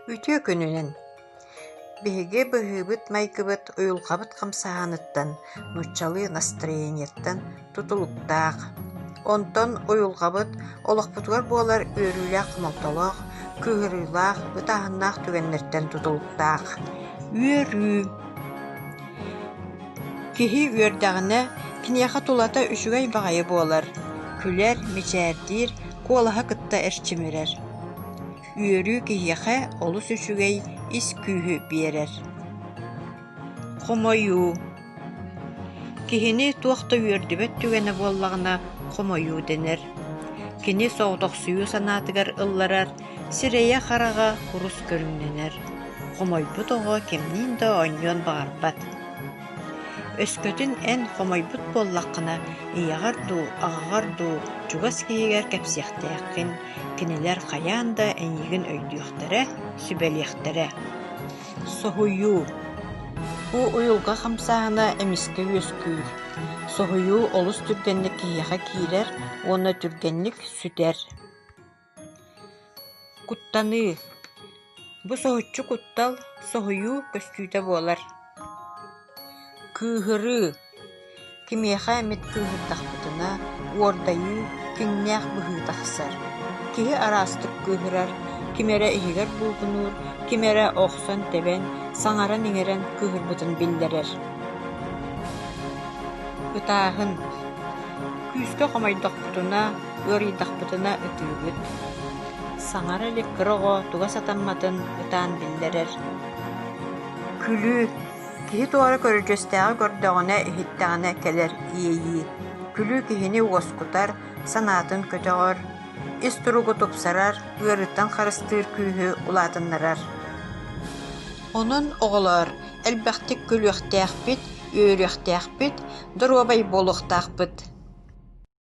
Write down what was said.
Ütüö күнүнен. Биһиги быһыыбыт майгыбыт уйулхабыт хамсааныттан, нуччалы настроениеттан тутулуктаах. Онтон уйулхабыт олохпутугар буолар үөрүүлээх хомолтолоох, кыыһырыылаах, ытааһыннаах түгэннэртэн тутулуктаах. Үөрүү. Киһи үөрдэҕинэ киниэхэ тулата үчүгэй баҕайы буолар. Күлэр, мичээрдиир, куолаһа кытта эрчимирэр. Үөрүү киһиэхэ олус үчүгэй ис күүһү биэрэр. Хомойуу. Киһини туохта үөрдүбэт түгэнэ буоллаҕына хомойуу денэр. Кини соҕутохсуйуу санаатыгар ылларар, сирэйэ хараҕа курус көрүҥнэнэр. Хомойбут оҕо кимниин да оонньуон баҕарбат. Өскөтүн эн хомойбут буоллаххына ийэҕэр дуу, аҕаҕар дуу, чугас киһигэр кэпсиэхтэйэххин, кинилэр хайаан да эҥигин өйдүөхтэрэ, сүбэлиэхтэрэ. Соһуйуу. У уйулга хамсааһына эмискэ үөскүүр. Соһуйуу олус түргэнник киһиэхэ киирэр, уонна түргэнник сүтэр. Куттаныы. Бу соһуччу куттал соһуйуу көстүүтэ буолар. Кыыһырыы. Кимиэхэ эмит кыыһырдахпытына уордайыы киҥнээх быһыы тахсар. Киһи араастык кыыһырар, кимэрэ иһигэр буупунуур, кимэрэ охсон тэбэн, саҥаран иҥэрэн кыыһырбытын биллэрэр. Ытааһын. Күүскэ хомойдохпутуна, ыарыйдахпытына ытыыбыт. Саҥара элеккир оҕо туга сатамматын ытаан биллэрэр. Күлүү. Киһи туора көрүдьөстээҕи көрдөҕүнэ иһиттэҕинэ кэлэр ийэйии. Күлүү киһини уоскутар, санаатын көтөҕөр, ис туругу тупсарар, ыарыттан харыстыыр күүһү улаатыннарар. Онон оҕолоор элбэхтик күлүөхтээхпит, үөрүөхтээхпит, доруобай буолуохтаахпыт.